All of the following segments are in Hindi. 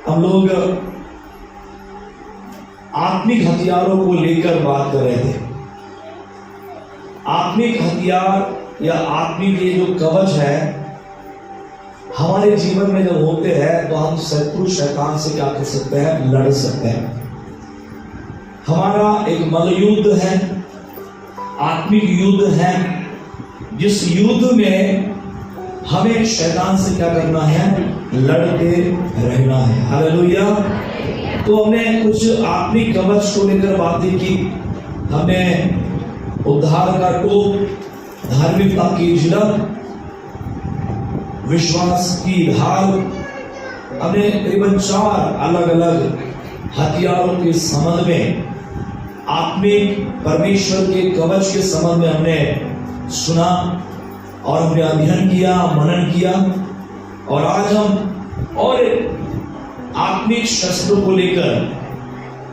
हम लोग आत्मिक हथियारों को लेकर बात कर रहे थे। आत्मिक हथियार या आत्मिक ये जो कवच है हमारे जीवन में जब होते हैं तो हम शत्रु शैतान से क्या कर सकते हैं, लड़ सकते हैं। हमारा एक मल्लयुद्ध है, आत्मिक युद्ध है, जिस युद्ध में हमें शैतान से क्या करना है, लड़ते रहना है। हालेलुया। तो हमने कुछ आत्मिक कवच को लेकर बातें की। हमने उद्धार का टोप, धार्मिकता की झलक, विश्वास की ढाल, हमने करीबन 4 अलग अलग हथियारों के संबंध में, आत्मिक परमेश्वर के कवच के संबंध में हमने सुना और हमने अध्ययन किया, मनन किया। और आज हम और आत्मिक शस्त्रों को लेकर,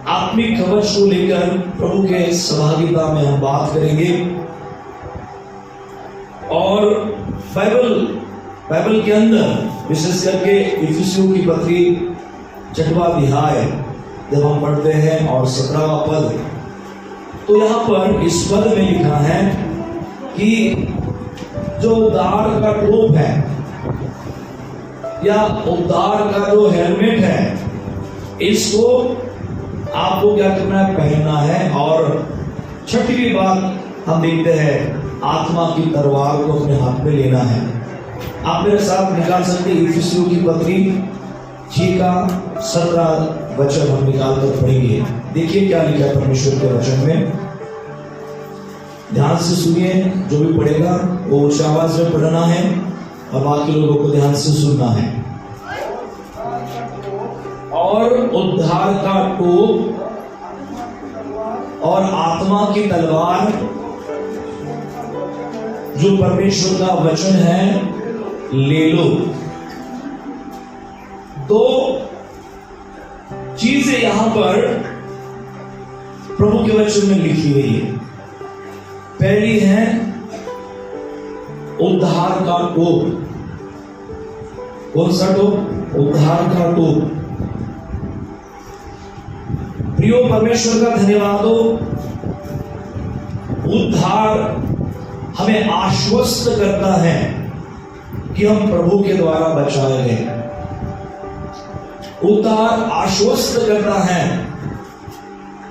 आत्मिक कवच को लेकर प्रभु के सहभागिता में हम बात करेंगे। और बाइबल के अंदर विशेष करके इफिसियों की पत्री 6वां अध्याय जब हम पढ़ते हैं और 17वां पद, तो यहाँ पर इस पद में लिखा है कि जो उद्धार का टोप है या उद्धार का जो हेलमेट है, इसको आपको क्या करना है, पहनना है। और 6वीं बात हम देखते हैं, आत्मा की तलवार को अपने हाथ में लेना है। आप मेरे साथ निकाल सकते इफिसियों की पत्री 6 का 17 वचन हम निकाल कर पढ़ेंगे। देखिए क्या लिखा है परमेश्वर के वचन में, ध्यान से सुनिए। जो भी पढ़ेगा वो उच्च आवाज में पढ़ना है और बाकी लोगों को ध्यान से सुनना है। और उद्धार का टोप और आत्मा की तलवार जो परमेश्वर का वचन है ले लो। 2 चीजें यहां पर प्रभु के वचन में लिखी हुई है। पहली है उद्धार का टोप। कौन सा टोप? उद्धार का टोप। प्रियो परमेश्वर का धन्यवाद हो, उद्धार हमें आश्वस्त करता है कि हम प्रभु के द्वारा बचाए गए। उद्धार आश्वस्त करता है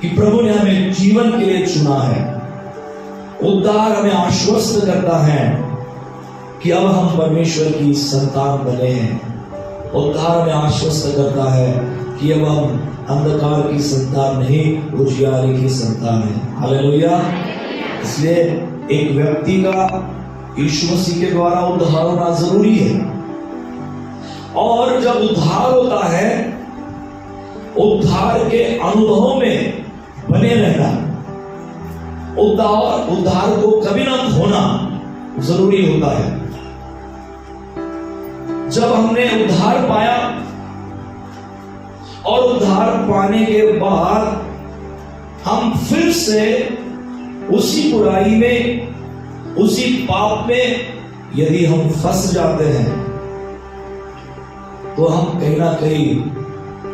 कि प्रभु ने हमें जीवन के लिए चुना है। उद्धार हमें आश्वस्त करता है कि अब हम परमेश्वर की संतान बने हैं। उद्धार हमें आश्वस्त करता है कि अब हम अंधकार की संतान नहीं, उजियारे की संतान है। हालेलुया। इसलिए एक व्यक्ति का यीशु मसीह के द्वारा उद्धार होना जरूरी है। और जब उद्धार होता है, उद्धार के अनुभव में बने रहना, उद्धार को कभी ना खोना जरूरी होता है। जब हमने उद्धार पाया और उद्धार पाने के बाद हम फिर से उसी बुराई में, उसी पाप में यदि हम फंस जाते हैं तो हम कहीं ना कहीं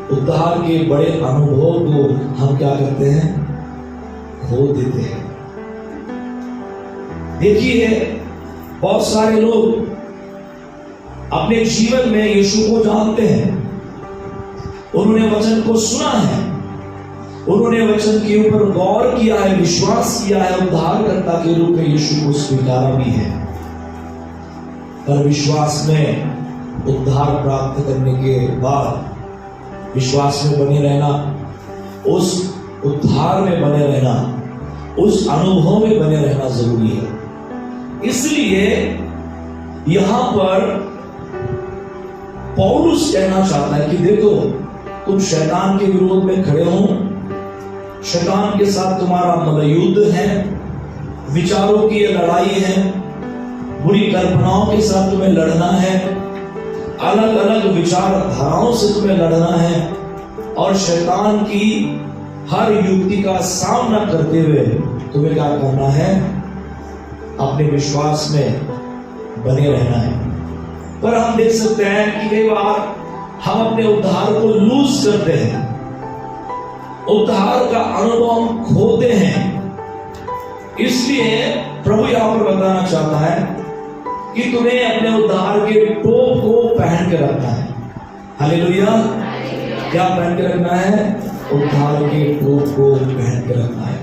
उद्धार के बड़े अनुभव को हम क्या करते हैं, खो देते हैं। देखिए बहुत सारे लोग अपने जीवन में यीशु को जानते हैं, उन्होंने वचन को सुना है, उन्होंने वचन के ऊपर गौर किया है, विश्वास किया है, उद्धारकर्ता के रूप में यीशु को स्वीकारा भी है। पर विश्वास में उद्धार प्राप्त करने के बाद विश्वास में बने रहना, उस उद्धार में बने रहना, उस अनुभव में बने रहना जरूरी है। इसलिए यहां पर पौलुस कहना चाहता है कि देखो, तुम शैतान के विरोध में खड़े हो, शैतान के साथ तुम्हारा मल्लयुद्ध है, विचारों की लड़ाई है, बुरी कल्पनाओं के साथ तुम्हें लड़ना है, अलग अलग विचारधाराओं से तुम्हें लड़ना है, और शैतान की हर युक्ति का सामना करते हुए तुम्हें क्या करना है, अपने विश्वास में बने रहना है। पर हम देख सकते हैं कि कई बार हम अपने उद्धार को लूज करते हैं, उद्धार का अनुभव हम खोते हैं। इसलिए प्रभु यहां पर बताना चाहता है कि तुम्हें अपने उद्धार के टोप को पहन के रखना है। हालेलुया। क्या पहन के रखना है? उद्धार के टोप को पहन के रखना है।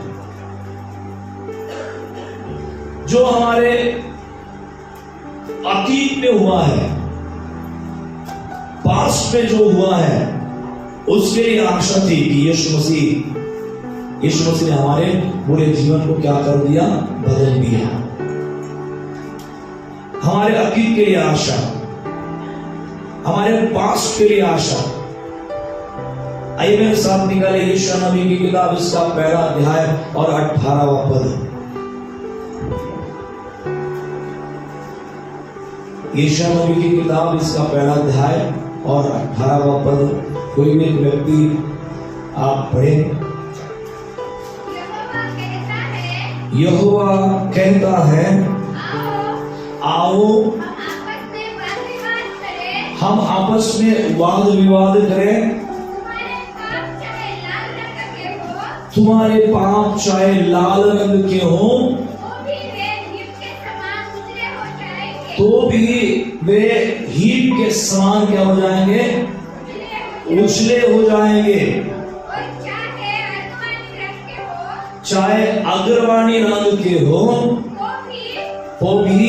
जो हमारे अतीत में हुआ है, पास्ट में जो हुआ है, उसके लिए आशा थी कि यीशु मसीह ने हमारे पूरे जीवन को क्या कर दिया? बदल दिया। हमारे अतीत के लिए आशा, हमारे पास्ट के लिए आशा। आइए मेरे साथ निकाले यशायाह नबी की किताब, इसका पहला अध्याय और 18वां पद। यशायाह नबी की किताब, इसका पहला अध्याय और 18वां पद। कोई भी एक व्यक्ति आप पढ़े। यहोवा कहता है, आओ हम आपस में वाद विवाद करें। तुम्हारे पाप चाहे लाल रंग के हो तो भी वे हीप के समान क्या हो जाएंगे? उजले हो जाएंगे। चाहे अग्रवाणी रंग के हो तो भी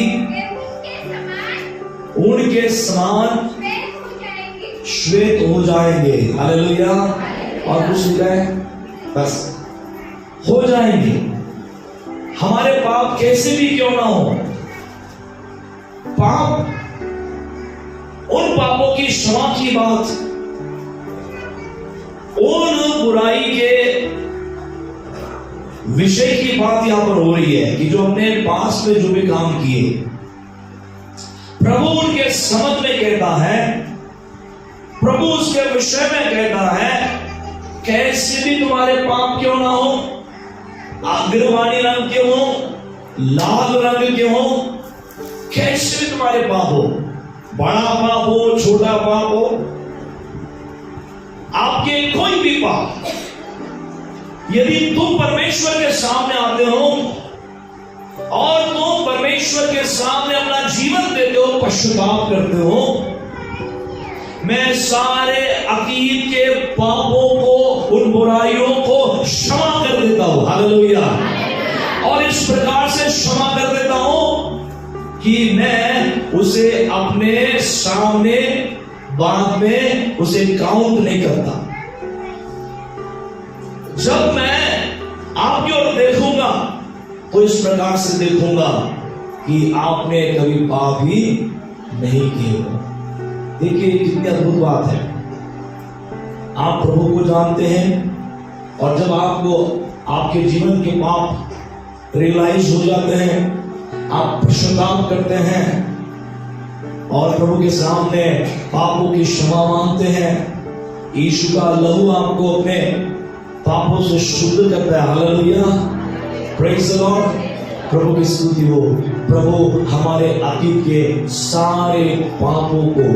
उनके समान श्वेत हो जाएंगे। हालेलुया। और कुछ लिखा है? बस हो जाएंगे। हमारे पाप कैसे भी क्यों ना हो, पाप, उन पापों की क्षमा की बात, उन बुराई के विषय की बात यहां पर हो रही है कि जो हमने पास में जो भी काम किए, प्रभु उनके समझ में कहता है, प्रभु उसके विषय में कहता है, कैसे भी तुम्हारे पाप क्यों ना हो, अग्रवाणी रंग के हो, लाल रंग के हो, कैसे भी तुम्हारे पाप हो, बड़ा पाप हो, छोटा पाप हो, आपके कोई भी पाप, यदि तुम परमेश्वर के सामने आते हो और तुम परमेश्वर के सामने अपना जीवन देते हो, पश्चाताप करते हो, मैं सारे अतीत के पापों को, उन बुराइयों को क्षमा कर देता हूं। हालेलुया। और इस प्रकार से क्षमा कर देता हूं कि मैं उसे अपने सामने बाद में उसे काउंट नहीं करता। जब मैं आपकी ओर देखूंगा तो इस प्रकार से देखूंगा कि आपने कभी पाप ही नहीं किए। देखिए कितनी अद्भुत बात है। आप प्रभु को जानते हैं और जब आपको आपके जीवन के पाप रियलाइज हो जाते हैं, आप पश्चाताप करते हैं और प्रभु के सामने पापों की क्षमा मांगते हैं, यीशु का लहू आपको अपने पापों से शुद्ध करता है। हालेलुया। Praise the lord. प्रभु की स्तुति हो। प्रभु हमारे अतीत के सारे पापों को,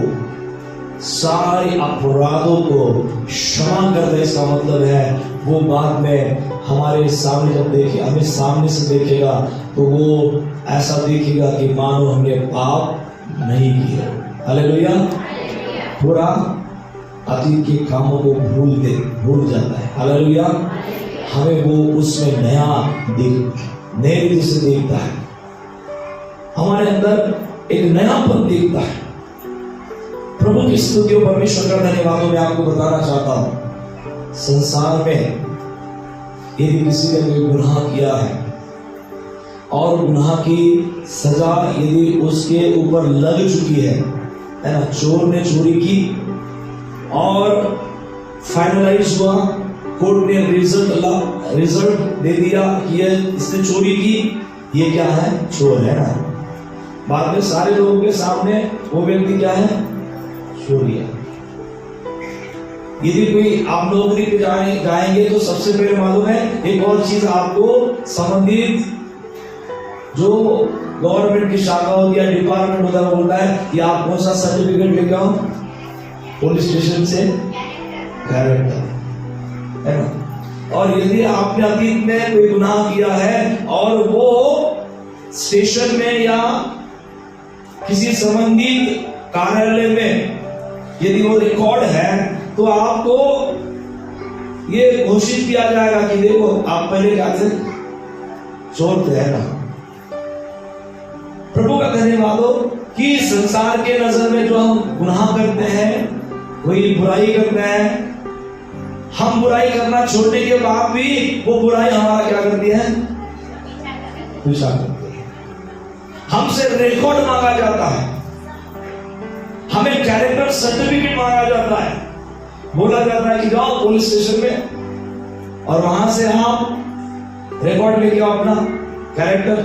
सारे अपराधों को क्षमा कर दे। इसका मतलब है वो बाद में हमारे सामने जब देखे, हमें सामने से देखेगा तो वो ऐसा देखेगा कि मानो हमने पाप नहीं किया। हालेलुया। पूरा अतीत के कामों को भूल जाता है। हालेलुया। हमें वो उसमें नए रीति से देखता है, हमारे अंदर एक नयापन देखता है। प्रभु की स्तुति और परमेश्वर का धन्यवाद मैं आपको बताना चाहता हूं, संसार में यदि किसी ने कोई गुनाह किया है और गुनाह की सजा यदि उसके ऊपर लग चुकी है ना, चोर ने चोरी की और फाइनलाइज हुआ, कोर्ट ने रिजल्ट दे दिया कि इसने चोरी की, ये क्या है? चोर है ना। बाद में सारे लोगों के सामने वो व्यक्ति क्या है? चोरी है। यदि कोई आप नौकरी पे जाएंगे तो सबसे पहले मालूम है एक और चीज आपको संबंधित जो गवर्नमेंट की शाखा होती है, डिपार्टमेंट होता है, बोलता है कि आप कौन सा सर्टिफिकेट लेके आओ, पुलिस स्टेशन से कैरेक्टर, है ना। और यदि आपने अतीत में कोई गुनाह किया है और वो स्टेशन में या किसी संबंधित कार्यालय में यदि वो रिकॉर्ड है, तो आपको ये घोषित किया जाएगा कि देखो आप पहले क्या थे, चोर थे, है ना। प्रभु का धन्यवाद हो कि संसार के नजर में जो हम गुनाह करते हैं, कोई बुराई करते हैं, हम बुराई करना छोड़ने के बाद भी वो बुराई हमारा क्या करती है, पीछा करती है। हमसे रिकॉर्ड मांगा जाता है, हमें कैरेक्टर सर्टिफिकेट मांगा जाता है, बोला जाता है कि जाओ पुलिस स्टेशन में और वहां से आप रिकॉर्ड लेके आओ अपना कैरेक्टर।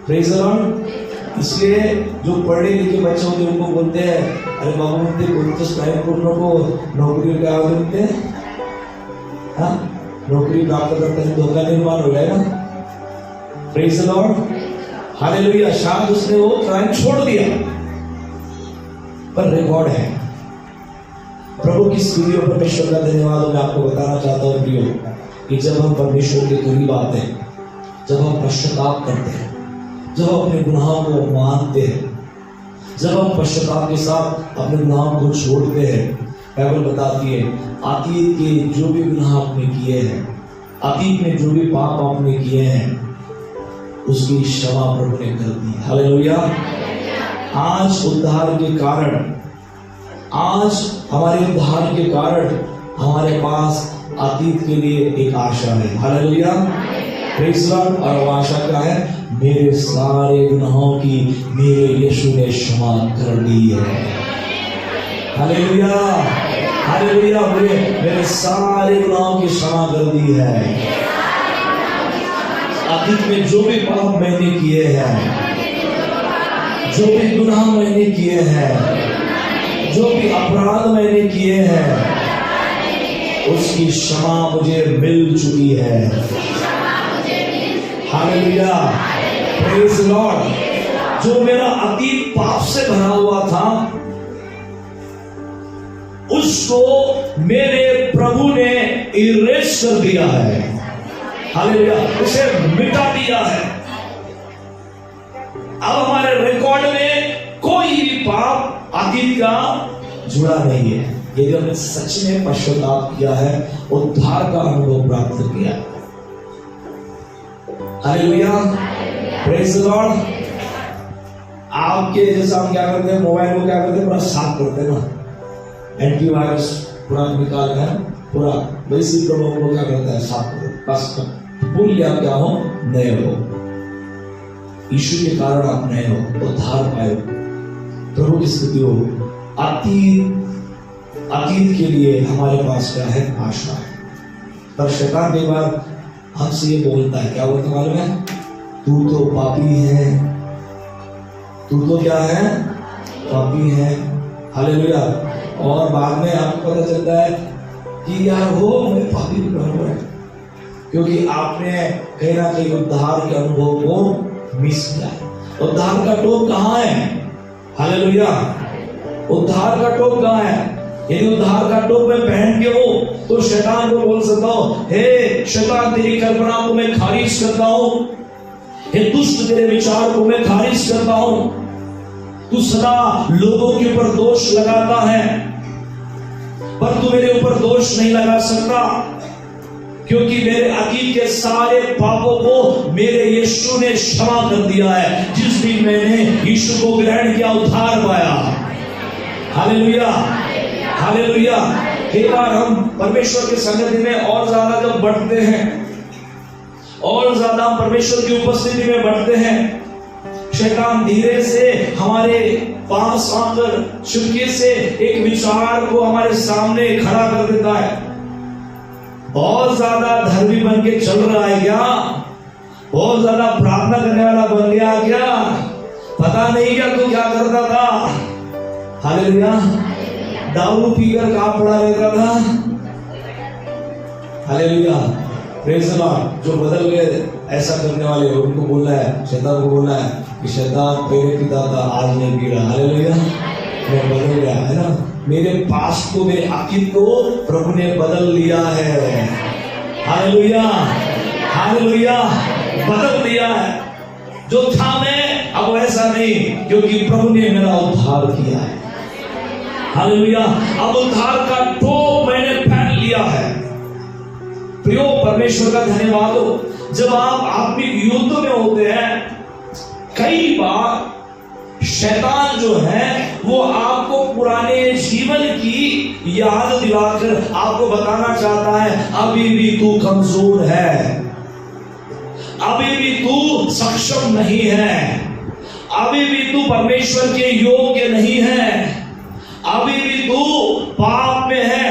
Praise the Lord. इसलिए जो पढ़े लिखे बच्चे होते हैं उनको बोलते हैं, अरे बाबू बोलते कुछ टाइम को नौकरी क्या बोलते हैं, हाँ नौकरी प्राप्त करते हैं, धोखा निर्माण हो जाएगा। Praise the Lord, hallelujah. शायद उसने वो क्राइम छोड़ दिया पर रिकॉर्ड है। प्रभु की स्तुति और परमेश्वर का धन्यवाद मैं आपको बताना चाहता हूँ प्रियो, कि जब हम परमेश्वर के करीब आते हैं, जब हम पश्चाताप करते हैं, जब हम अपने गुनाहों को मानते हैं, जब हम पश्चाताप के साथ अपने गुनाहों को छोड़ते हैं, बाइबल बताती है अतीत के जो भी गुनाह आपने किए हैं, अतीत में जो भी पाप आपने किए हैं, उसकी क्षमा प्रभु ने कर दी। हालेलुया। आज उद्धार के कारण, आज हमारे उद्धार के कारण हमारे पास अतीत के लिए एक आशा है। Hallelujah, praise God. और वो आशा क्या है? मेरे सारे गुनाहों की मेरे यीशु ने क्षमा कर दी है। Hallelujah, hallelujah. मेरे सारे गुनाहों की क्षमा कर दी है। अतीत में जो भी पाप मैंने किए हैं, जो भी गुनाह मैंने किए हैं, जो भी अपराध मैंने किए हैं, उसकी क्षमा मुझे मिल चुकी है। Hallelujah, praise Lord. जो मेरा अतीत पाप से भरा हुआ था, उसको मेरे प्रभु ने इरेज कर दिया है। हालेलुया, उसे मिटा दिया है। अब हमारे रिकॉर्ड में कोई भी पाप अतीत का जुड़ा नहीं है। यदि हमने सच में पश्चाताप किया है, उद्धार का अनुभव प्राप्त किया है। Hallelujah, praise the Lord. आपके जैसा हम क्या करते हैं, मोबाइल को क्या करते हैं, पूरा साफ करते हैं ना, एंटीवायरस पूरा निकाल कर पूरा, वैसे प्रभु को क्या करता है, साफ करता है। बस भूल गया क्या हो, नए हो। यीशु के कारण आप नए हो, उद्धार पाए। प्रभु की स्तुति हो। अतीत के लिए हमारे पास क्या है, आशा है। पर शैतान कई बार हमसे ये बोलता है, क्या बोलता मालूम है? तू तो पापी है, तू तो क्या है, पापी है। हालेलुया। और बाद में आपको पता चलता है कि यार वो मैं पापी बन है, क्योंकि आपने कहीं ना कहीं उद्धार के अनुभव को मिस किया है। उद्धार का टोप कहाँ है? हालेलुया, उद्धार का टोप कहाँ है? यदि उद्धार का टोप में पहन के हो तो शैतान को बोल सकता हूं, हे शैतान तेरी कल्पना को मैं खारिज करता हूं, हे दुष्ट तेरे विचार को मैं खारिज करता हूं। तू सदा लोगों के ऊपर दोष लगाता है, पर तू मेरे ऊपर दोष नहीं लगा सकता, क्योंकि मेरे अतीत के सारे पापों को मेरे यीशु ने क्षमा कर दिया है। जिस दिन मैंने यीशु को ग्रहण किया, उद्धार पाया। Hallelujah, hallelujah. कई बार हम परमेश्वर की संगति में और ज्यादा जब बढ़ते हैं, और ज्यादा हम परमेश्वर की उपस्थिति में बढ़ते हैं, शैतान धीरे से हमारे पास आकर चुपके से एक विचार को हमारे सामने खड़ा कर देता है। बहुत ज्यादा धर्मी बन के चल रहा है क्या? बहुत ज्यादा प्रार्थना करने वाला बन गया क्या? पता नहीं क्या तू क्या करता था। हालेलुया, दारू पीकर कहाँ पड़ा रहता था। Hallelujah, praise the Lord. जो बदल गए ऐसा करने वाले, उनको बोलना है, शैतान को बोलना है कि शैतान पहले पीता था, आज नहीं पी रहा। हालेलुया, मैं बदल गया, है ना। मेरे पास्ट को, मेरे अतीत को प्रभु ने बदल लिया है। हालेलुया, हालेलुया, बदल दिया है। जो था मैं अब वैसा नहीं, क्योंकि प्रभु ने मेरा उद्धार किया है। हालेलुया, अब उद्धार का टोप मैंने पहन लिया है। प्रियो, परमेश्वर का धन्यवाद हो। जब आप आत्मिक युद्ध में होते हैं, कई बार शैतान जो है वो आपको पुराने जीवन की याद दिलाकर आपको बताना चाहता है, अभी भी तू कमजोर है, अभी भी तू सक्षम नहीं है, अभी भी तू परमेश्वर के योग्य नहीं है, अभी भी तू पाप में है।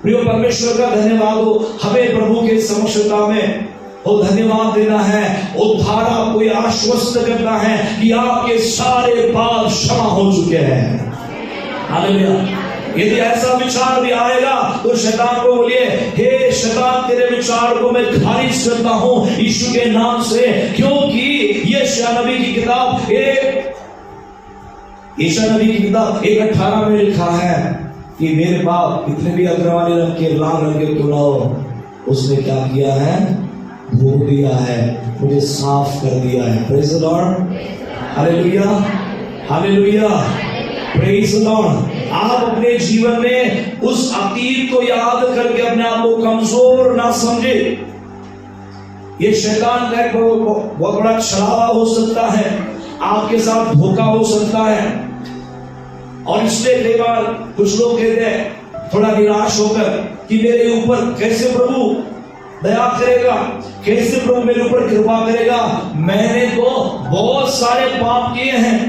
प्रिय परमेश्वर का धन्यवाद हो। हमें प्रभु के समक्षता में वो धन्यवाद देना है। उद्धार आपको आश्वस्त करना है कि आपके सारे पाप क्षमा हो चुके हैं। हालेलुया। यदि ऐसा विचार भी आएगा तो शैतान को बोलिए, हे शैतान, तेरे विचार को मैं खारिज करता हूं यीशु के नाम से, क्योंकि यशायाह नबी की किताब यशायाह नबी की किताब 1:18 में लिखा है कि मेरे पाप कितने भी अग्रवाली रंग के, लाल रंग के क्यों ना हो, उसने क्या किया है, धो दिया है, मुझे साफ कर दिया है। Praise the Lord, hallelujah, hallelujah, praise the Lord. आप अपने जीवन में उस अतीत को याद करके अपने आप को कमजोर ना समझे। ये शैतान का एक बहुत बड़ा छलावा हो सकता है, आपके साथ धोखा हो सकता है, और इसलिए कई बार कुछ लोग कहते हैं थोड़ा निराश होकर कि मेरे ऊपर कैसे प्रभु दया करेगा, कैसे प्रभु मेरे ऊपर कृपा करेगा, मैंने तो बहुत सारे पाप किए हैं,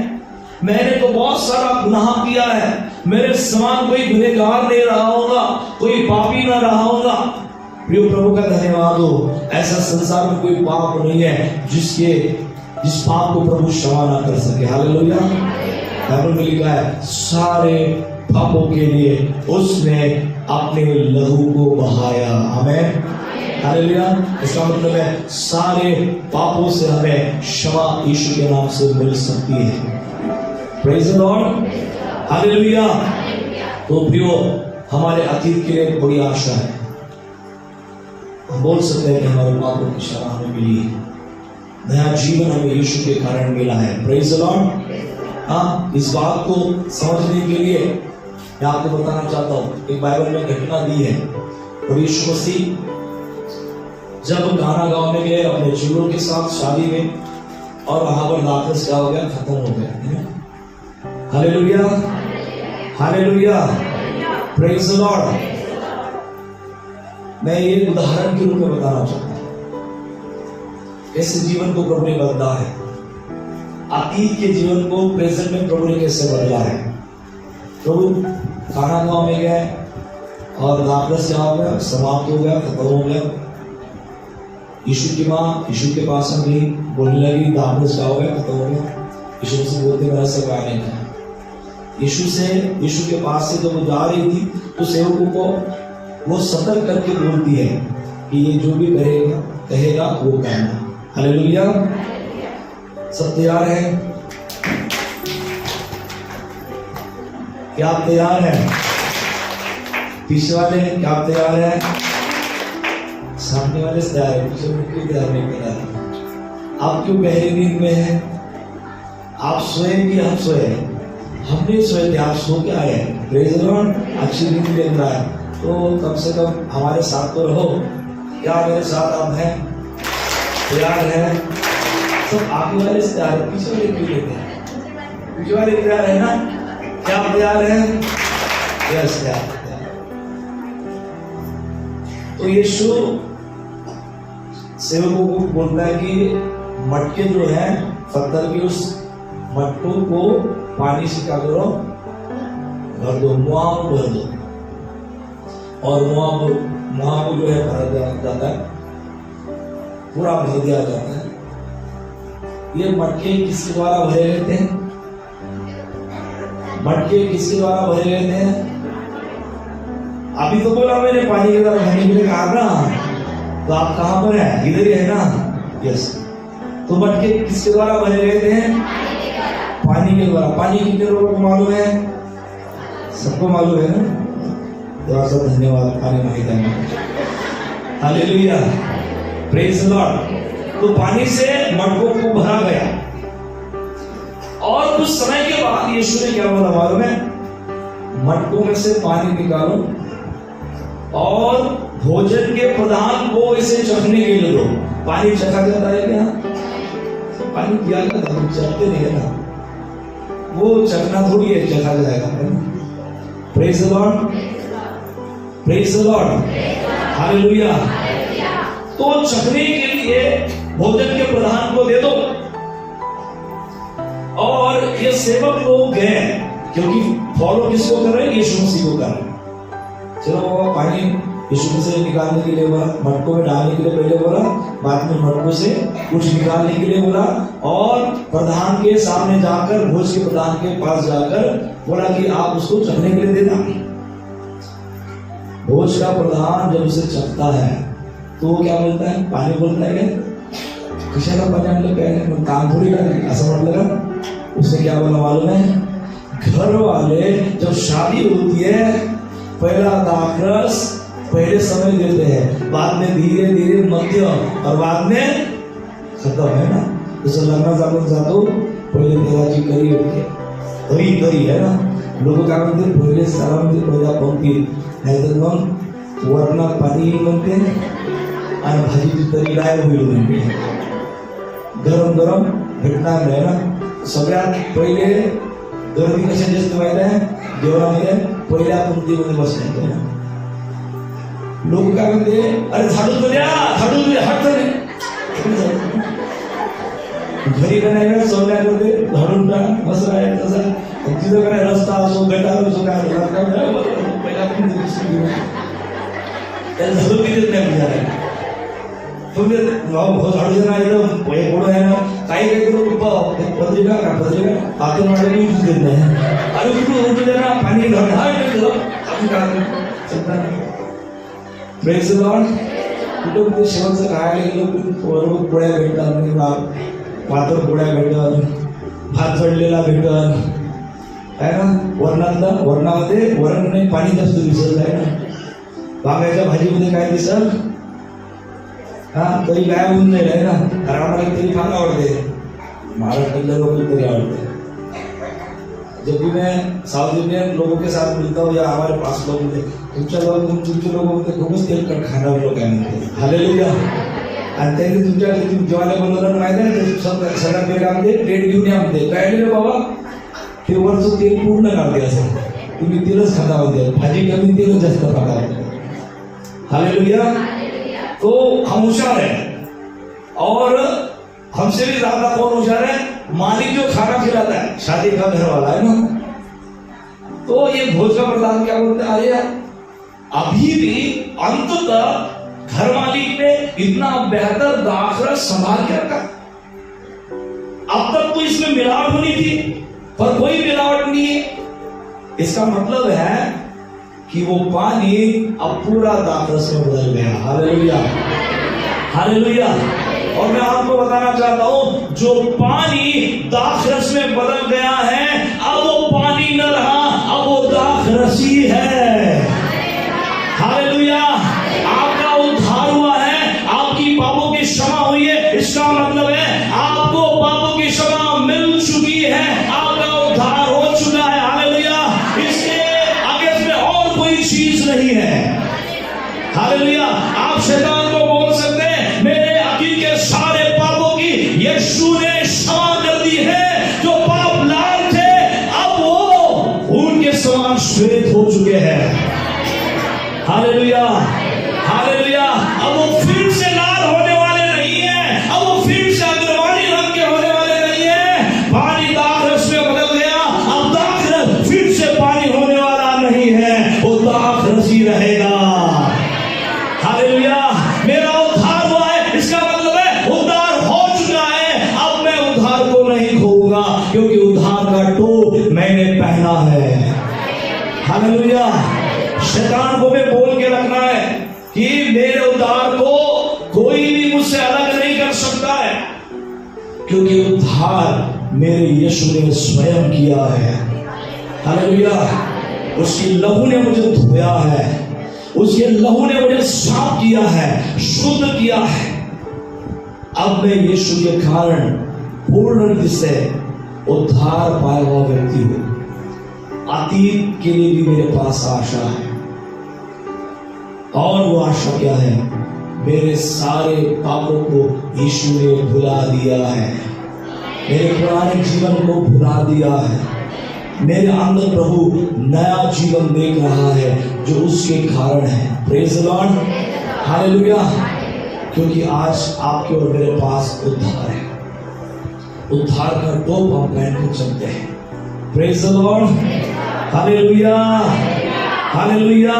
मैंने तो बहुत सारा गुनाह किया है, मेरे समान कोई गुनहगार नहीं रहा होगा, कोई पापी ना रहा होगा। प्रिय प्रभु का धन्यवाद हो। ऐसा संसार में कोई पाप नहीं है जिस पाप को प्रभु क्षमा ना कर सके। हालेलुया। बाइबल में लिखा है, सारे पापों के लिए उसने अपने लहू को बहाया। आमीन, हालेलुया। इसका मतलब है सारे पापों से हमें क्षमा यीशु के नाम से मिल सकती है। Praise the Lord, hallelujah. तो प्रियो, हमारे अतीत के लिए एक बड़ी आशा है। हम बोल सकते हैं कि हमारे पापों की क्षमा हमें मिली है, नया जीवन हमें यीशु के कारण मिला है। Praise the Lord. हाँ, इस बात को समझने के लिए मैं आपको बताना चाहता हूँ, एक बाइबल में घटना दी है। और यीशु मसीह जब गाना गाँव में गए अपने चेलों के साथ शादी में, और वहां पर लाजरस क्या हो गया, खत्म हो गया। Hallelujah, hallelujah, praise the Lord. मैं ये उदाहरण के रूप में बताना चाहता हूं कैसे जीवन को प्रभु ने बदला है, अतीत के जीवन को प्रेजेंट में प्रभु ने कैसे बदला है। प्रभु खाना गाँव में गए और लाजरस क्या हो गया, समाप्त हो गया, खत्म हो गया। यीशु की माँ यीशु के पास गई, बोलने लगी लाजरस क्या हो गया, खत्म हो गया। यीशु से बोलते मेरा सब आने का। यीशु के पास से जब वो जा रही थी तो सेवकों को वो सतर्क करके बोलती है कि ये जो भी कहेगा वो कहना। हालेलुया। सब तैयार हैं? क्या आप तैयार हैं? पीछे वाले क्या आप तैयार हैं? सामने वाले से तैयार है, पीछे वाले क्यों तैयार नहीं कर रहा? आप क्यों गहरी नींद में हैं? आप सोए कि हम सोए? हम नहीं सोए थे, आप सो के आए। Praise the Lord. अच्छी नींद लेकर आए तो कम से कम हमारे साथ तो रहो। क्या मेरे साथ आप हैं? तैयार हैं? सब आगे वाले से तैयार है, पीछे वाले क्यों लेते हैं? पीछे वाले तैयार है ना? क्या आप तैयार हैं? यस, तैयार। तो यीशु सेवकों को बोलता है कि मटके जो है पत्थर के, उस मटकों को पानी से क्या करो, भर दो, मुआम भर दो। और मुआम जो है भर जाता है, पूरा भर दिया जाता है। ये मटके किसके द्वारा भरे रहते हैं? मटके किसके द्वारा भरे रहते हैं? अभी तो बोला मैंने पानी के द्वारा भरने के लिए कहा ना, तो आप कहां पर है? इधर ही है ना? यस। तो मटके किसके द्वारा भरे रहते हैं? पानी के द्वारा। पानी कितने लोगों को मालूम है? सबको मालूम है ना? थोड़ा सा धन्यवाद, पानी मांगी जाना। Hallelujah, praise the Lord. तो पानी से मटकों को भरा गया और कुछ समय के बाद यीशु ने क्या बोला मालूम है? मटकों में से पानी निकालो और भोजन के प्रधान को इसे चखने के लिए दो। पानी चखा जाता है क्या? पानी पिया जाता है, चखते नहीं है ना, वो चखना थोड़ी है, चखा जाएगा। Praise the Lord, praise the Lord, hallelujah. तो चखने के लिए भोजन के प्रधान को दे दो। और ये सेवक लोग गए, क्योंकि फॉलो किसको कर रहे हैं? यीशु मसीह को कर रहे हैं। चलो बाबा, पानी यीशु से निकालने के लिए बोला, मटकों में डालने के लिए पहले बोला, बाद में मटकों से कुछ निकालने के लिए बोला, और प्रधान के सामने जाकर, भोज के प्रधान के पास जाकर बोला कि आप उसको चखने के लिए देना। भोज का प्रधान जब उसे चखता है तो वो क्या बोलता है? पानी बोलता है क्या? कशाला पाणी आणलं काय? काम थोड़ी का असं म्हटलं का? उसने क्या बोला मालूम है? घर वाले जब शादी होती है, पहला दाखरस पहले समय देते हैं, बाद में धीरे धीरे मध्य, और बाद में खत्म, है ना? जसं लग्नात आपण जातो, पहिले देवाची करी होते, करी है ना, लोक काय म्हणते? पहिले सरांमध्ये पहिल्या पंक्तीत, नाहीतर मग वरणात पाणी म्हणते आणि भाजीची तरी गायब होईल म्हणते, गरम गरम भेटणार नाही ना। सगळ्यात पहिले गर्दी कशाची असते माहिती आहे? जेवणामध्ये पहिल्या पंक्तीमध्ये बसण्यात आहे। लोक काय म्हणते? अरे झाडू तो द्या, झाडू दे, हात झाले घरी का नाही वेळ सोडल्या करते, झाडून टाक, असं आहे तसं, तिथं काय रस्ता असो, गटार असो, काय पहिल्या पंक्ती त्याला झाडू देत नाही बिचारा। तुम्ही भाऊ झाडू देणार एकदम पहिले पुढं आहे ना, काही पत्रिका आतून वाढवली उठू देत नाही, अरे उठू दे ना, पाणी घाल आपण काय प्रेज द लॉर्ड। कुठं कुठे शेवटचं खायला गेलो बरोबर पोळ्या भेटतात, म्हणजे पातळ पोळ्या भेटतात, भात चढलेला भेटत आहे ना, वरणामध्ये वरण नाही, पाणी जास्त दिसत आहे ना, वांग्याच्या भाजीमध्ये काय दिसत? हा, तरी गायब होऊन जाईल आहे ना, कारण आम्हाला तरी फार आवडते, महाराष्ट्रातल्या लोगों तरी आवडते। जब भी मैं साउथ इंडियन लोगों के साथ मिलता हूँ या हमारे पास लोग होते, तुमचे लोग होते खूपच तेलकट खाणारे लोक आहे म्हणते, हालेलुया। आणि त्यांनी तुमच्या जेवायला बनवलं माहिती आहे, सगळ्यात पहिले आमचे प्लेट घेऊन या म्हणते, काय रे बाबा, ते वरचं तेल पूर्ण काढते, असं तुम्ही तेलच खाता होते, भाजी कमी तेलच जास्त खाता होते, हालेलुया। तो हम होशियार है, और हमसे भी ज्यादा कौन होशियार है? मालिक जो खाना खिलाता है, शादी का घर वाला है ना। तो ये भोज का प्रधान क्या बोलते हैं? अरे अभी भी अंततः घर मालिक ने इतना बेहतर दाखरस संभाल के रखा, अब तक तो इसमें मिलावट होनी थी, पर कोई मिलावट नहीं है। इसका मतलब है कि वो पानी अब पूरा दाखरस में बदल गया, हालेलुया, हालेलुया। और मैं आपको बताना चाहता हूं, जो पानी दाखरस में बदल गया है, अब वो पानी न रहा, अब वो दाखरस ही है, हालेलुया। आपका उद्धार हुआ है, आपकी पापों की क्षमा हुई है, इसका मतलब है आपको पापों की क्षमा मिल चुकी है, आपका उद्धार हो चुका है, हालेलुया। इसके आगे में और कोई चीज नहीं है, हालेलुया। आप शैतान को बोल सकते हैं, मेरे अतीत के सारे पापों की यीशु ने क्षमा कर दी है, जो पाप लाल थे अब वो उनके समान श्वेत हो चुके हैं, हालेलुया, हालेलुया। अब वो फिर से लाल होने वाले नहीं है, अब वो फिर से अग्रवाणी रंग के होने वाले नहीं है। पानी दाखरस में बदल गया, अब दाखरस फिर से पानी होने वाला नहीं है, वो दाखरस ही रहेगा, हालेलुया। मेरा उद्धार हुआ है, इसका मतलब है उद्धार हो चुका है, अब मैं उद्धार को नहीं खोऊंगा, क्योंकि उद्धार का टोप मैंने पहना है, हालेलुया। शैतान को भी बोल के रखना है कि मेरे उद्धार को कोई भी मुझसे अलग नहीं कर सकता है, क्योंकि उद्धार मेरे यीशु ने स्वयं किया है, हालेलुया। उसकी लहू ने मुझे धोया है, उसके लहू ने मुझे साफ किया है, शुद्ध किया है। अब मैं यीशु के कारण पूर्ण रीति से उद्धार पाया हुआ व्यक्ति हूं। अतीत के लिए भी मेरे पास आशा है, और वो आशा क्या है? मेरे सारे पापों को यीशु ने भुला दिया है, मेरे पुराने जीवन को भुला दिया है। मेरे अंदर प्रभु नया जीवन देख रहा है जो उसके कारण है। Praise the Lord, hallelujah. क्योंकि आज आपके और मेरे पास उद्धार है, उद्धार का टोप हम पहन कर चलते हैं। Praise the Lord, hallelujah, hallelujah.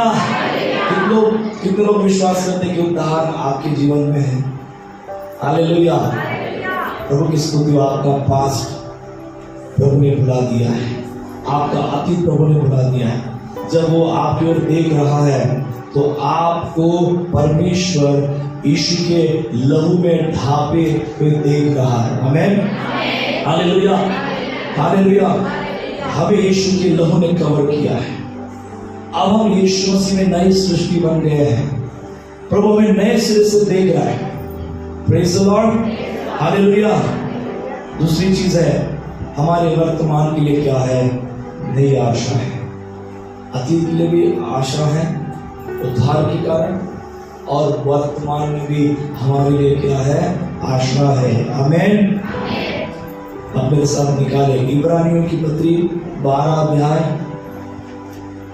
कितने लोग विश्वास करते हैं कि उद्धार आपके जीवन में है? हालेलुया। प्रभु की स्तुति। आपका पास्ट प्रभु ने भुला दिया है, आपका अतीत प्रभु ने भुला दिया है। जब वो आपकी ओर देख रहा है तो आपको परमेश्वर यीशु के लहू में ढापे हुए देख रहा है। आमीन, हालेलुया, हालेलुया। हमें यीशु के लहू ने कवर किया है। अब हम यीशु मसीह में नई सृष्टि बन गए हैं। प्रभु हमें नए सिरे से देख रहा है। Praise the Lord, hallelujah. दूसरी चीज है, हमारे वर्तमान के लिए क्या है? नई आशा है। अतीत के लिए भी आशा है उद्धार के कारण, और वर्तमान में भी हमारे लिए क्या है? आशा है। आमीन। अब मेरे साथ निकाले इब्रानियों की पत्री 12 अध्याय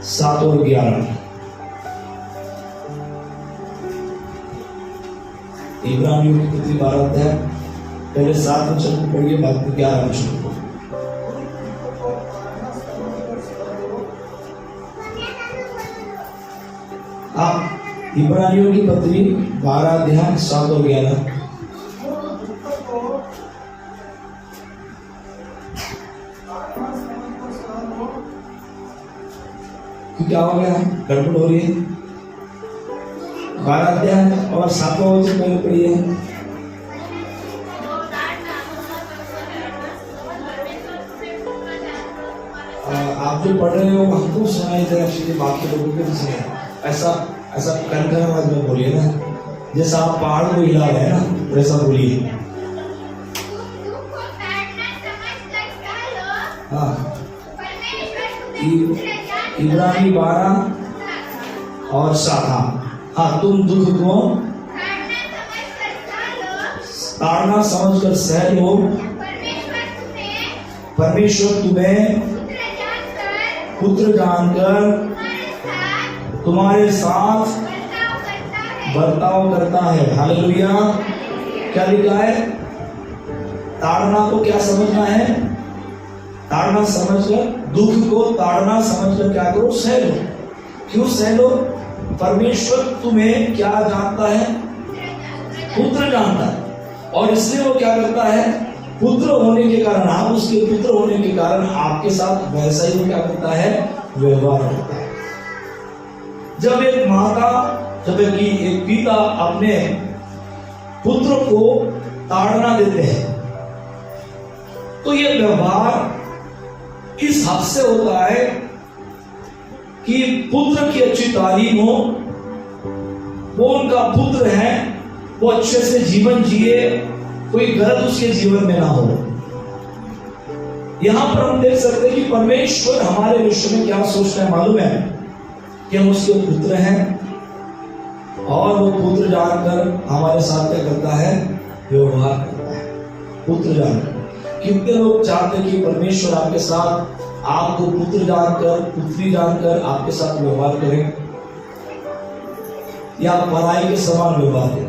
7 और 11। इब्रानियों की पत्री 12 अध्याय पहले 7 वचन को पढ़िए, बाद में 11 वचन को। इब्रानियों की पत्री 12 अध्याय 7 और 11। क्या हो गया? गड़बड़ हो रही है। 12 अध्याय और 7वां वचन पहले पढ़िए। आप जो पढ़ रहे हो हमको सुनाई दे रहा, बाकी लोगों को नहीं सुनाई। ऐसा कन आवाज में बोलिए ना, जैसा आप पहाड़ को हिला रहे हैं ना, वैसा बोलिए। हाँ, इब्रानी 12 और 7। हाँ, तुम दुख को ताड़ना समझकर सह लो, परमेश्वर तुम्हें पुत्र जानकर तुम्हारे साथ बर्ताव करता है। हालेलुया। क्या लिखा है? ताड़ना को क्या समझना है? ताड़ना समझकर, दुख को ताड़ना समझकर क्या करो? सह लो। क्यों सह लो? परमेश्वर तुम्हें क्या जानता है? पुत्र जानता है, और इसलिए वो क्या करता है? पुत्र होने के कारण, आप उसके पुत्र होने के कारण आपके साथ वैसा ही वो क्या करता है? व्यवहार करता है। जब एक माता, जब एक पिता अपने पुत्र को ताड़ना देते हैं तो ये व्यवहार इस हद से होता है कि पुत्र की अच्छी तालीम हो, वो उनका पुत्र है, वो अच्छे से जीवन जिए, कोई गलत उसके जीवन में ना हो। यहां पर हम देख सकते हैं कि परमेश्वर हमारे विषय में क्या सोचता है मालूम है? कि हम उसके पुत्र हैं, और वो पुत्र जानकर हमारे साथ क्या करता है? व्यवहार करता है। पुत्र जानकर। कितने लोग चाहते हैं कि परमेश्वर आपके साथ, आपको पुत्र जानकर, पुत्री जानकर आपके साथ व्यवहार करें, या पराई के समान व्यवहार करें?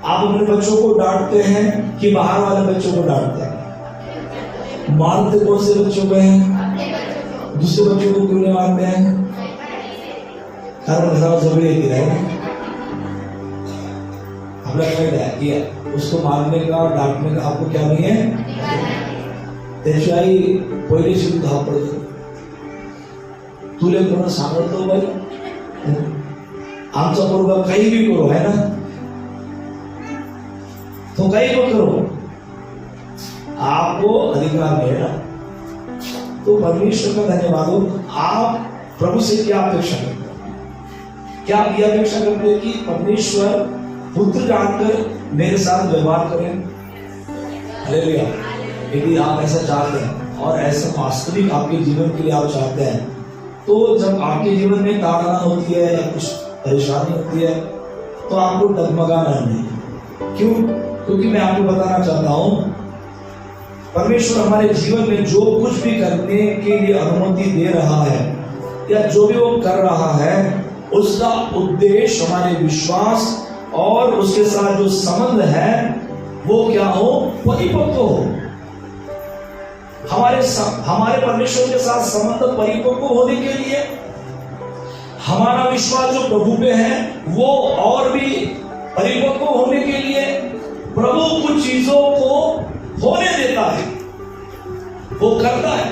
आप अपने बच्चों को डांटते हैं कि बाहर वाले बच्चों को डांटते हैं? मारते कौन से बच्चों को हैं? दूसरे बच्चों को क्यों नहीं मारते हैं? घर झगड़े होती रहे। हमें लगता है कि उसको मारने का, डांटने का आपको क्या नहीं है? त्याशिवाय पहिले शिकून धावपळ तुले कोण सांगतो बाई, आमचा पोरगा काही भी करो, है ना, तो कहीं भी करो, आपको अधिकार है ना। तो परमेश्वर का धन्यवाद हो। आप प्रभु से क्या अपेक्षा करते हैं? क्या आप यह अपेक्षा करते हैं कि परमेश्वर पुत्र जानकर मेरे साथ व्यवहार करें? हालेलुया। यदि आप ऐसा चाहते हैं और ऐसा वास्तविक आपके जीवन के लिए आप चाहते हैं, तो जब आपके जीवन में ताड़ना होती है या कुछ परेशानी होती है तो आपको डगमगाना नहीं। क्यों? क्योंकि मैं आपको बताना चाहता हूं, परमेश्वर हमारे जीवन में जो कुछ भी करने के लिए अनुमति दे रहा है या जो भी वो कर रहा है, उसका उद्देश्य हमारे विश्वास और उसके साथ जो संबंध है वो क्या हो? परिपक्व हो। हमारे परमेश्वर के साथ संबंध परिपक्व होने के लिए हमारा विश्वास जो प्रभु पे है वो और भी परिपक्व होने के लिए प्रभु कुछ चीजों को होने देता है, वो करता है,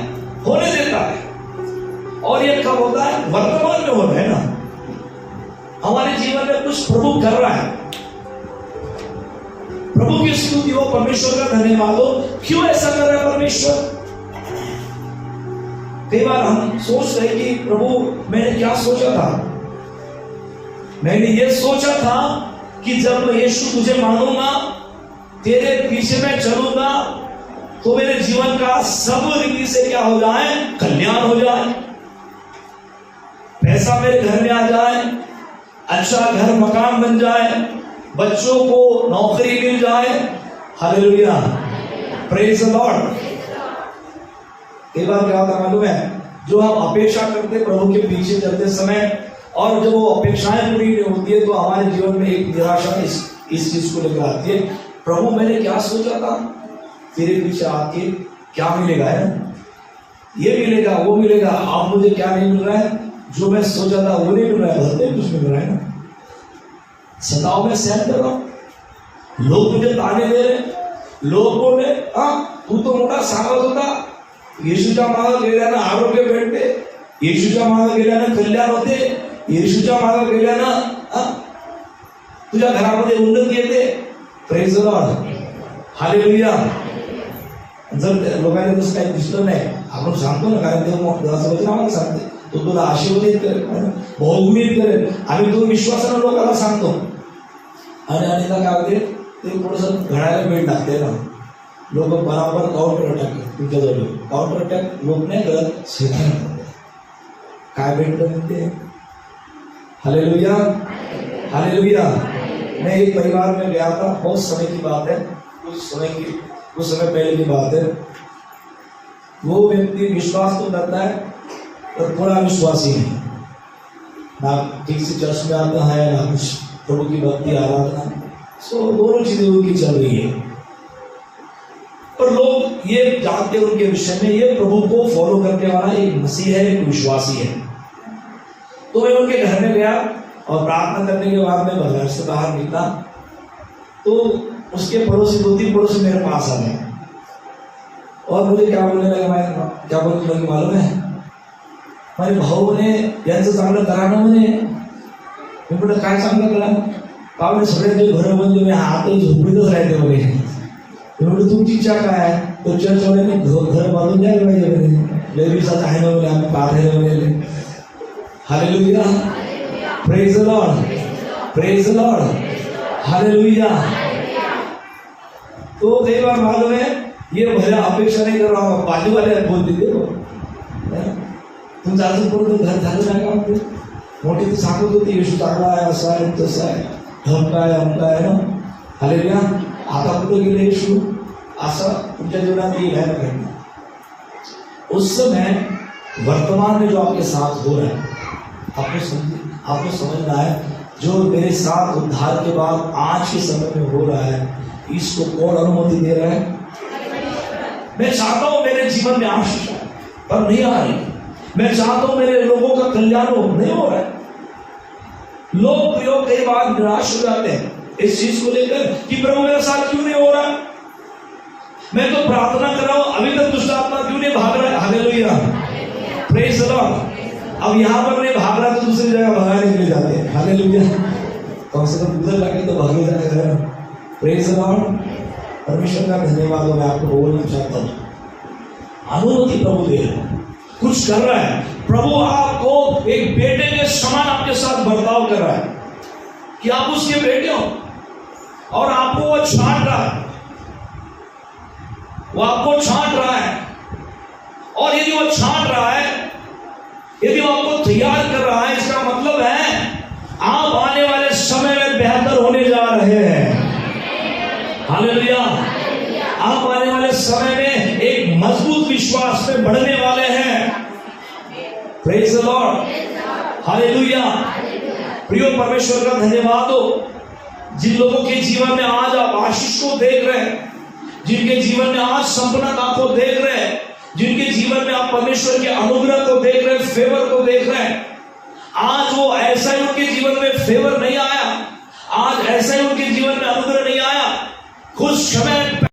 होने देता है। और ये कब होता है? वर्तमान में हो रहा है ना। हमारे जीवन में कुछ प्रभु कर रहा है। प्रभु की स्तुति हो, परमेश्वर का धन्यवाद हो। क्यों ऐसा कर रहा है परमेश्वर? कई बार हम सोच रहे कि प्रभु मैंने क्या सोचा था? मैंने ये सोचा था कि जब मैं यीशु तुझे मानूंगा, तेरे पीछे मैं चलूंगा, तो मेरे जीवन का सब रीति से क्या हो जाए? कल्याण हो जाए, पैसा मेरे घर में आ जाए, अच्छा घर मकान बन जाए, बच्चों को नौकरी मिल जाए। Hallelujah, praise the Lord. कई बार क्या होता मालूम है? जो हम अपेक्षा करते प्रभु के पीछे चलते समय और जब वो अपेक्षाएं पूरी नहीं होती है तो हमारे जीवन में एक निराशा इस चीज को लेकर आती है। प्रभु मैंने क्या सोचा था, तेरे पीछे आके क्या मिलेगा? है ना, ये मिलेगा, वो मिलेगा, अब मुझे क्या नहीं मिल रहा है? जो मैं सोचा था वो नहीं मिल रहा है, भलते कुछ मिल रहा है ना। सताओ मैं सहन कर रहा हूं, लोग मुझे ताने दे रहे, लोग बोले हाँ तू तो मोटा सांगत होता, येशूच्या मागे गेल्यानं आरोग्य भेटते, येशूच्या मागे गेल्यानं कल्याण होते, येशूच्या मागे गेल्यानं तुझ्या घरामध्ये उन्नती येते। Praise the Lord, hallelujah. जर लोकांना तसं काही दिसलं नाही, आपण सांगतो ना, कारण देवाचं वचन आम्हाला सांगते, तो तुला आशीर्वादित करेल, बहुगुणित करेल, आम्ही तो विश्वासानं लोकांना सांगतो। आणि अनेकदा काय होते, ते थोडंसं घडायला वेळ लागते ना, लोक बराबर काउंटर अटॅक तुमच्याजवळ, काउंटर अटॅक लोक नाही करत, शैतान करते। काय भेटलं ते? Hallelujah, hallelujah. मैं एक परिवार में गया था, बहुत समय की बात है, कुछ समय पहले की बात है। वो व्यक्ति विश्वास तो करता है पर थोड़ा विश्वासी नहीं, ना ठीक से चर्च में आता है, ना कुछ प्रभु की भक्ति आराधना, सो दोनों चीजें उनकी चल रही है। पर लोग ये जानते हैं उनके विषय में, ये प्रभु को फॉलो करने वाला एक मसीह है, एक विश्वासी है। तो मैं उनके घर में गया और प्रार्थना करने के बाद मैं घर से बाहर निकला तो उसके पड़ोसी, 2-3 पड़ोसी मेरे पास आ गए और मुझे क्या बोलने लगे मालूम है? माझे भाऊ ने यांचं चांगलं करा ना म्हणे। मी म्हटलं काय चांगलं करा? पाहुणे सगळ्यांचे घर म्हणजे मी हात झोपडीतच राहते म्हणे। म्हटलं तुमची इच्छा काय आहे? तो चर्चवाल्याने घर बांधून द्यायला पाहिजे म्हणे, लेडीजचा आहे ना म्हणे, आम्ही पाठायला म्हणे। Hallelujah, praise the Lord, praise the Lord, hallelujah. तो कई बार मालूम है ये भैया अपेक्षा नहीं कर रहा हूँ, बाजू वाले बोल देते हो तुमचं अजून कोण घर झालं नाही का? म्हणते मोठी ती सांगत होती येशू चांगला आहे, असा आहे, तसा आहे, धमका आहे, अमका आहे ना। हालेलुया। आता कुठं गेले येशू? असं तुमच्या जीवनात येईल है ना। उस समय वर्तमान में जो आपके साथ हो रहा है, आपको समझना है, जो मेरे साथ उद्धार के बाद आज के समय में हो रहा है, इसको कौन अनुमति दे रहा है? मैं चाहता हूं मेरे जीवन में आशीष आए, पर नहीं आ रही। मैं चाहता हूं मेरे लोगों का कल्याण हो, नहीं हो रहा है। लोग कई बार निराश हो जाते हैं इस चीज को लेकर कि प्रभु मेरे साथ क्यों नहीं हो रहा? मैं तो प्रार्थना कर रहा हूं, अभी तक दुष्ट आत्मा क्यों नहीं भाग रहा है? Hallelujah, praise the Lord. अब यहां पर नहीं भाग रहा तो दूसरी जगह भगाने के लिए जाते हैं। हालेलुया, कम से कम उधर जाके तो भागे जाएगा। प्रेज द लॉर्ड, परमेश्वर का धन्यवाद हो। मैं आपको बोलना चाहता हूं, अनुमति प्रभु दे रहा है। कुछ कर रहा है। प्रभु आपको एक बेटे के समान आपके साथ बर्ताव कर रहा है कि आप उसके बेटे हो और आपको वो छांट रहा है, वो आपको छांट रहा है। और यदि वो छांट रहा है, यदि वो आपको तैयार कर रहा है, इसका मतलब है आप आने वाले समय में बेहतर होने जा रहे हैं। हालेलुया। आप आने वाले समय में एक मजबूत विश्वास में बढ़ने वाले हैं। Praise the Lord. हालेलुया। प्रियो परमेश्वर का धन्यवाद हो। जिन लोगों के जीवन में आज आप आशीष को देख रहे हैं, जिनके जीवन में आज संपन्नता को देख रहे हैं, जिनके जीवन में आप परमेश्वर के अनुग्रह को देख रहे हैं, फेवर को देख रहे हैं, आज वो ऐसा ही उनके जीवन में फेवर नहीं आया, आज ऐसा ही उनके जीवन में अनुग्रह नहीं आया। कुछ समय